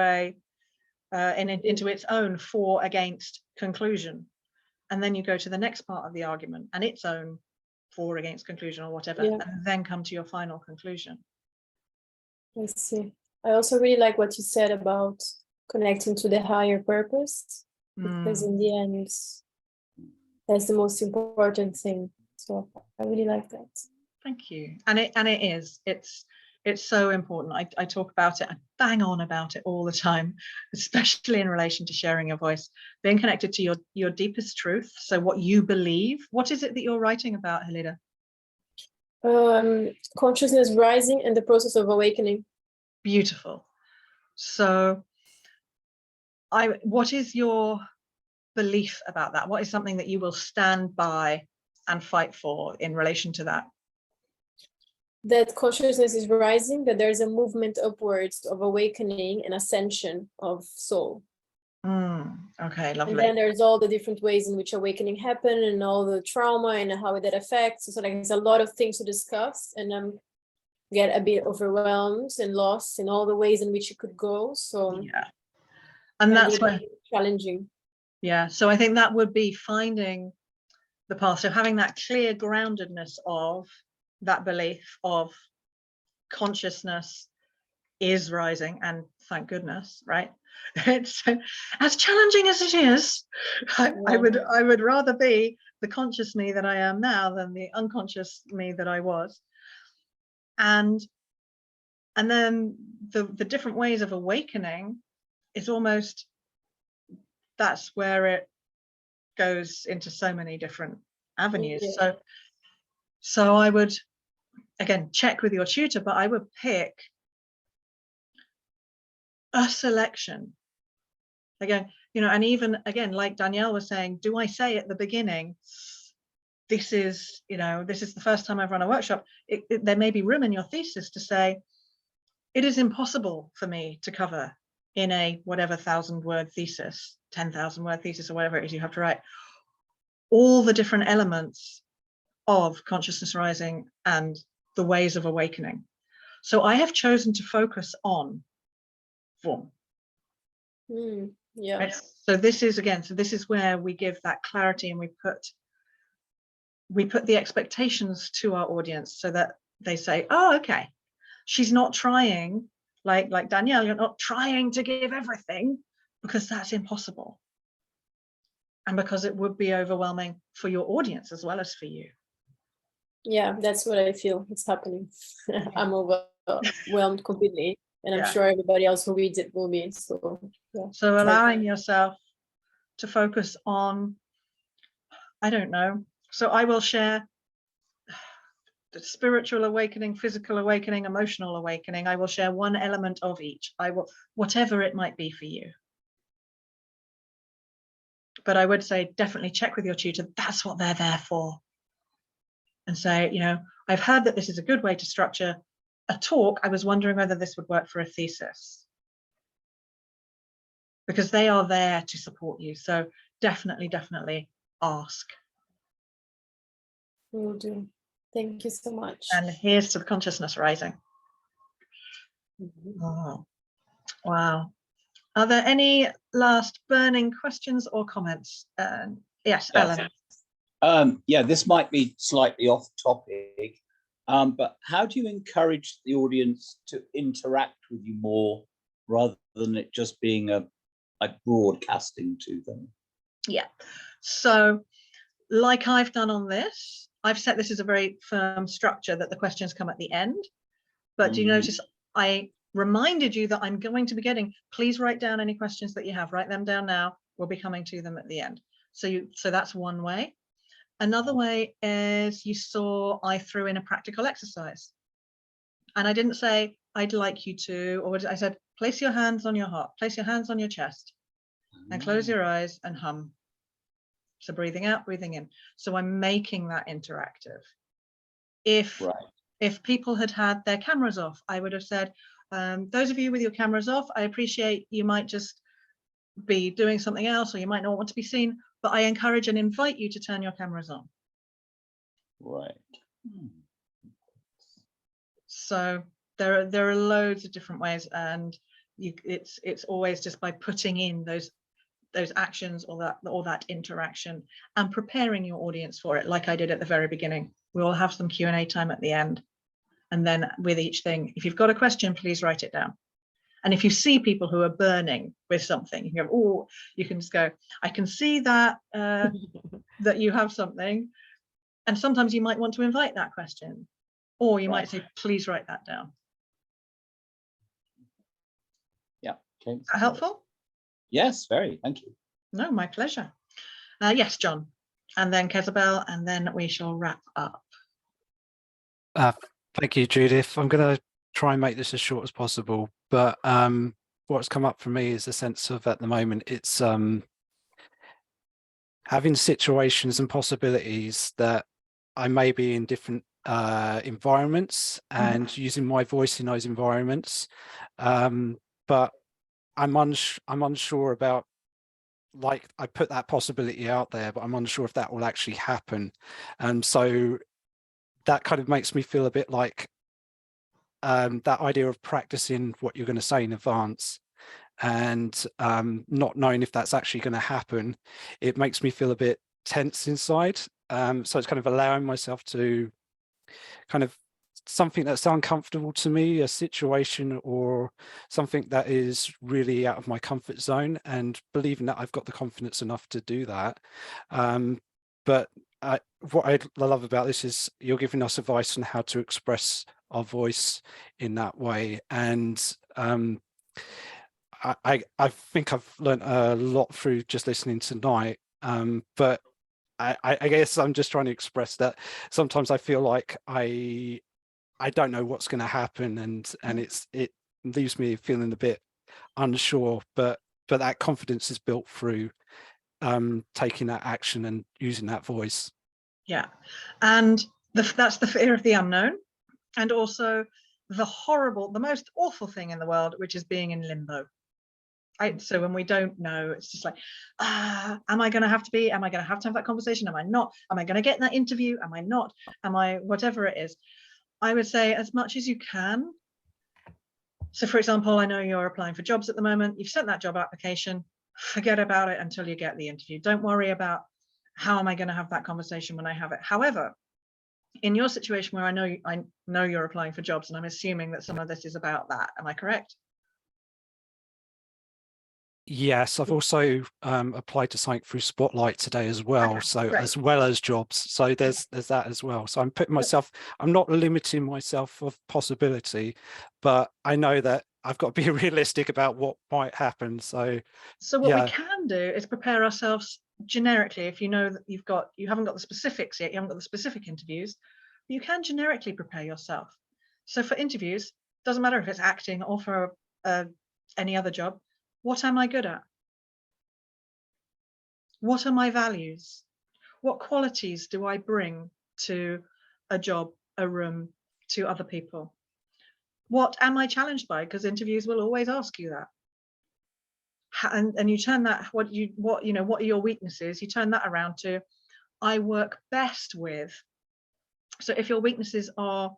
into its own for against conclusion. And then you go to the next part of the argument and its own for against conclusion or whatever, and then come to your final conclusion. I see. I also really like what you said about connecting to the higher purpose, because in the end, that's the most important thing. So I really like that. Thank you. And it is. It's so important. I talk about it, I bang on about it all the time, especially in relation to sharing your voice, being connected to your deepest truth. So what you believe. What is it that you're writing about, Halida? Consciousness rising and the process of awakening. Beautiful. So what is your belief about that? What is something that you will stand by and fight for in relation to that? That consciousness is rising, that there's a movement upwards of awakening and ascension of soul. Okay, lovely. And then there's all the different ways in which awakening happen and all the trauma and how that affects. So like there's a lot of things to discuss, and get a bit overwhelmed and lost in all the ways in which it could go. So yeah, and that's where challenging. Yeah, so I think that would be finding the path. So having that clear groundedness of that belief of consciousness is rising, and thank goodness, right? It's as challenging as it is. I would rather be the conscious me that I am now than the unconscious me that I was. And then the different ways of awakening is almost, that's where it goes into so many different avenues. So I would, again, check with your tutor, but I would pick a selection. Again, and even again, like Danielle was saying, do I say at the beginning, this is the first time I've run a workshop? There may be room in your thesis to say, it is impossible for me to cover in a whatever 1,000-word thesis, 10,000-word thesis, or whatever it is you have to write, all the different elements of consciousness rising and the ways of awakening. So I have chosen to focus on form. Yeah. Right? So this is where we give that clarity, and we put the expectations to our audience so that they say, oh, okay, she's not trying, like Danielle, you're not trying to give everything, because that's impossible. And because it would be overwhelming for your audience as well as for you. Yeah, that's what I feel it's happening. I'm overwhelmed completely, and I'm sure everybody else who reads it will be. So yeah. So allowing yourself to focus on, I don't know. So I will share the spiritual awakening, physical awakening, emotional awakening. I will share one element of each. I will, whatever it might be for you. But I would say definitely check with your tutor. That's what they're there for. And say, I've heard that this is a good way to structure a talk. I was wondering whether this would work for a thesis. because they are there to support you. So definitely ask. Will do. Thank you so much. And here's to the consciousness rising. Oh, wow. Are there any last burning questions or comments? Yes, Yeah. Ellen. Yeah, this might be slightly off topic, but how do you encourage the audience to interact with you more rather than it just being like broadcasting to them? Yeah. So like I've done on this, I've set this as a very firm structure that the questions come at the end. But do you notice I reminded you that I'm going to be getting, please write down any questions that you have, write them down now. We'll be coming to them at the end. So that's one way. Another way is you saw I threw in a practical exercise. And I didn't say, I'd like you to, or I said, place your hands on your heart, place your hands on your chest and close your eyes and hum. So breathing out, breathing in. So I'm making that interactive. If people had had their cameras off, I would have said, those of you with your cameras off, I appreciate you might just be doing something else or you might not want to be seen, but I encourage and invite you to turn your cameras on. Right. So there are loads of different ways, and it's always just by putting in those actions or that interaction and preparing your audience for it, like I did at the very beginning. We all have some Q&A time at the end, and then with each thing, if you've got a question, please write it down. And if you see people who are burning with something, you go, oh, you can just go, I can see that that you have something, and sometimes you might want to invite that question, or you might say, please write that down. Yeah. Okay. Is that helpful? Yes, very. Thank you. No, my pleasure. Yes, John, and then Kezabel, and then we shall wrap up. Thank you, Judith. I'm going to try and make this as short as possible, but what's come up for me is a sense of, at the moment, it's having situations and possibilities that I may be in different environments and using my voice in those environments, but I'm unsure about, like, I put that possibility out there, but I'm unsure if that will actually happen. And so that kind of makes me feel a bit like that idea of practicing what you're going to say in advance and not knowing if that's actually going to happen. It makes me feel a bit tense inside. So it's kind of allowing myself to kind of something that's uncomfortable to me, a situation or something that is really out of my comfort zone, and believing that I've got the confidence enough to do that. But what I love about this is you're giving us advice on how to express our voice in that way. And I think I've learned a lot through just listening tonight. But I guess I'm just trying to express that sometimes I feel like I don't know what's going to happen, and it leaves me feeling a bit unsure, but that confidence is built through taking that action and using that voice. Yeah. And that's the fear of the unknown, and also the most awful thing in the world, which is being in limbo. Right? So when we don't know, it's just like, am I going to have to have that conversation? Am I not? Am I going to get in that interview? Am I not? Am I, whatever it is? I would say as much as you can. So for example, I know you're applying for jobs at the moment. You've sent that job application. Forget about it until you get the interview. Don't worry about how am I going to have that conversation when I have it. However, in your situation where I know you're applying for jobs, and I'm assuming that some of this is about that. Am I correct? Yes, I've also applied to something through Spotlight today as well. Okay, so great. As well as jobs. So there's that as well. So I'm putting myself, I'm not limiting myself of possibility, but I know that I've got to be realistic about what might happen. So what we can do is prepare ourselves generically. If you know that you haven't got the specifics yet, you haven't got the specific interviews, but you can generically prepare yourself. So for interviews, doesn't matter if it's acting or for any other job. What am I good at? What are my values? What qualities do I bring to a job, a room, to other people? What am I challenged by? Because interviews will always ask you that. and you turn that, what are your weaknesses, you turn that around to, I work best with. So if your weaknesses are,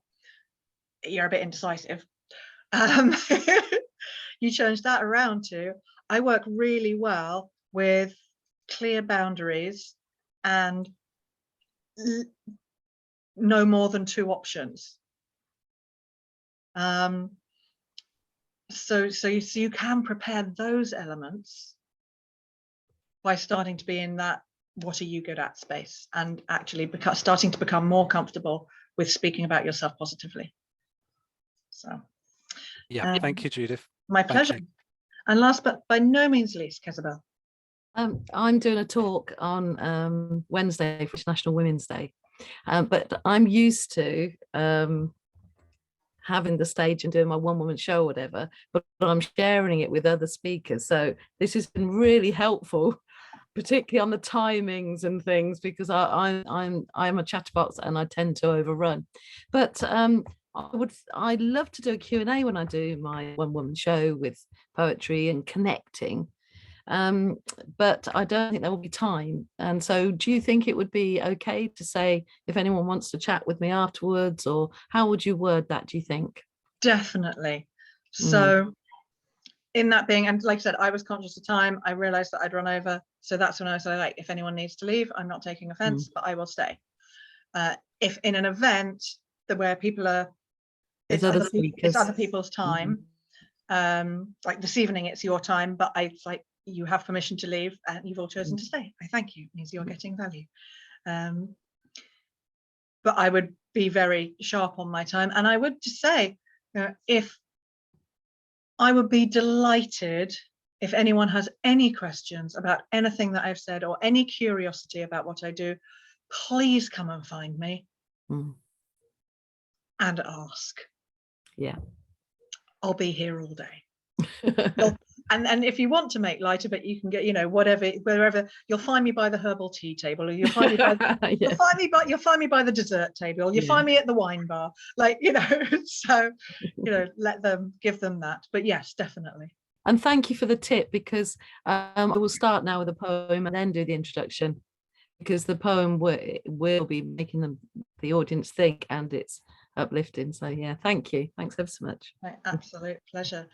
you're a bit indecisive, you change that around to, I work really well with clear boundaries and no more than 2 options. So you can prepare those elements by starting to be in that what are you good at space, and actually starting to become more comfortable with speaking about yourself positively. So Yeah, thank you, Judith. My Thank pleasure. you. And last but by no means least, Kezabel. I'm doing a talk on Wednesday for International Women's Day, but I'm used to having the stage and doing my one-woman show or whatever, but I'm sharing it with other speakers. So this has been really helpful, particularly on the timings and things, because I'm a chatterbox and I tend to overrun. But I'd love to do a Q&A when I do my one-woman show with poetry and connecting. But I don't think there will be time. And so do you think it would be okay to say if anyone wants to chat with me afterwards, or how would you word that, do you think? Definitely. So in that being, and like I said, I was conscious of time, I realized that I'd run over. So that's when I was like, if anyone needs to leave, I'm not taking offense, but I will stay. If in an event where people are, it's other people's time, like this evening, it's your time, but it's like, you have permission to leave and you've all chosen to stay. I thank you, it means you're getting value. But I would be very sharp on my time. And I would just say, if I would be delighted if anyone has any questions about anything that I've said or any curiosity about what I do, please come and find me and ask. Yeah. I'll be here all day. And if you want to make light of it, you can get, whatever, wherever. You'll find me by the herbal tea table, or you'll find me by you'll find me by the dessert table, you'll find me at the wine bar, so give them that. But yes, definitely. And thank you for the tip, because I will start now with a poem and then do the introduction, because the poem will be making the audience think, and it's uplifting. So yeah, thank you. Thanks ever so much. My absolute pleasure.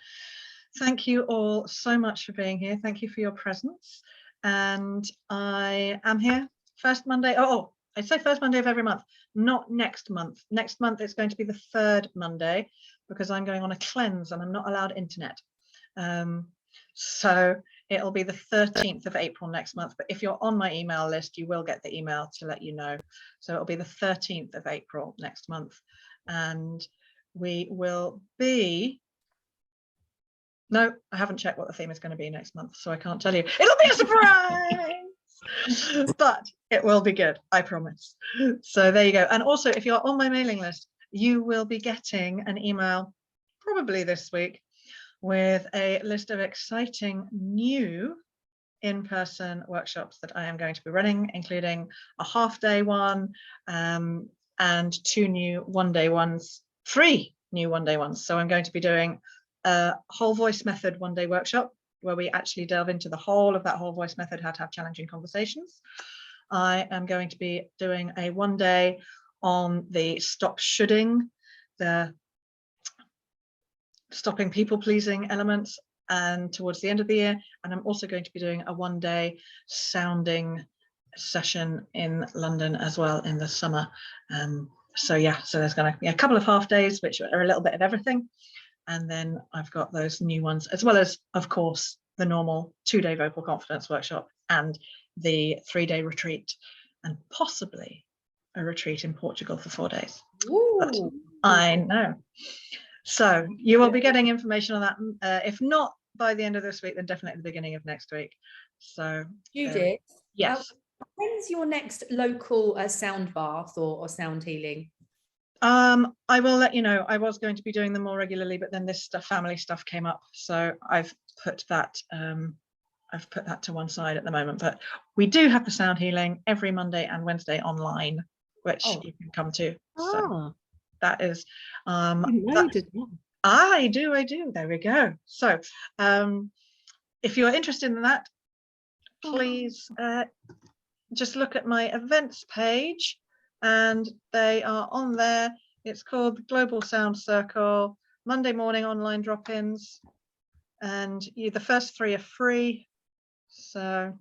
Thank you all so much for being here. Thank you for your presence. And I am here first Monday. I say first Monday of every month, not next month. Next month it's going to be the 3rd Monday, because I'm going on a cleanse and I'm not allowed internet. So it'll be the 13th of April next month. But if you're on my email list, you will get the email to let you know. So it'll be the 13th of April next month. And we will be, no, I haven't checked what the theme is going to be next month, so I can't tell you. It'll be a surprise, but it will be good, I promise. So there you go. And also, if you're on my mailing list, you will be getting an email probably this week with a list of exciting new in-person workshops that I am going to be running, including a half-day one and 2 new one-day ones, 3 new one-day ones. So I'm going to be doing a whole voice method one-day workshop where we actually delve into the whole of that whole voice method, how to have challenging conversations. I am going to be doing a one-day on the stop shoulding, the stopping people-pleasing elements, and towards the end of the year. And I'm also going to be doing a one-day sounding session in London as well in the summer. So there's going to be a couple of half days, which are a little bit of everything. And then I've got those new ones, as well as, of course, the normal 2-day vocal confidence workshop and the 3-day retreat, and possibly a retreat in Portugal for 4 days. But I know. So you will be getting information on that. If not by the end of this week, then definitely at the beginning of next week. So Judith, yes. When's your next local sound bath or sound healing? I will let you know. I was going to be doing them more regularly, but then this family stuff came up, so I've put that to one side at the moment. But we do have the sound healing every Monday and Wednesday online, which you can come to. So that is I do. There we go. So if you're interested in that, please just look at my events page, and they are on there. It's called the Global Sound Circle, Monday morning online drop-ins, and the first 3 are free. So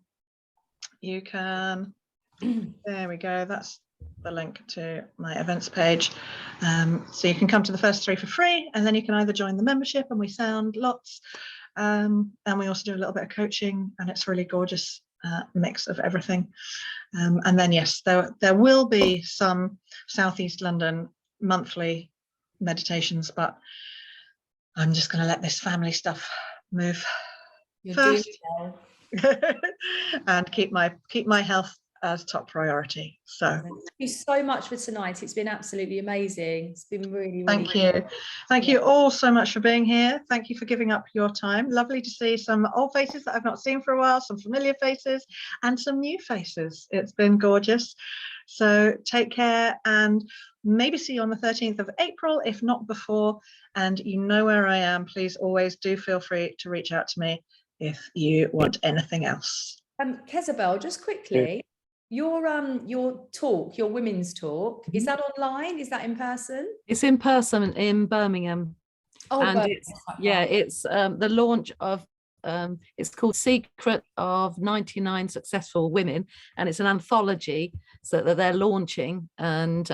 you can, there we go, that's the link to my events page. So you can come to the first 3 for free, and then you can either join the membership, and we sound lots, and we also do a little bit of coaching, and it's really gorgeous mix of everything. And then yes, there will be some Southeast London monthly meditations, but I'm just going to let this family stuff move You're first. doing well. And keep my health as top priority. So Thank you so much for tonight. It's been absolutely amazing. It's been really, thank you all so much for being here. Thank you for giving up your time. Lovely to see some old faces that I've not seen for a while, some familiar faces and some new faces. It's been gorgeous. So take care, and maybe see you on the 13th of April, if not before. And you know where I am. Please always do feel free to reach out to me if you want anything else. Kezabel, just quickly, your talk, your women's talk, is that online? Is that in person? It's in person in Birmingham. Oh, And it's the launch of it's called Secret of 99 Successful Women, and it's an anthology so that they're launching, and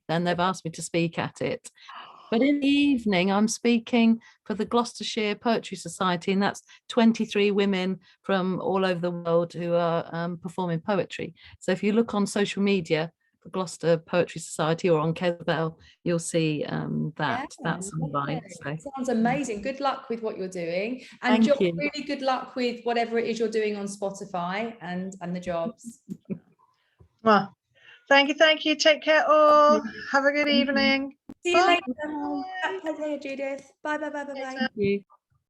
then they've asked me to speak at it. But in the evening, I'm speaking for the Gloucestershire Poetry Society, and that's 23 women from all over the world who are performing poetry. So if you look on social media for Gloucester Poetry Society or on Kezabel, you'll see that's online. So. Sounds amazing. Good luck with what you're doing, and Thank you. really good luck with whatever it is you're doing on Spotify and the jobs. Well, thank you. Take care all. Have a good evening. See you Bye. later. Pleasure, Judith. Bye. Thank you.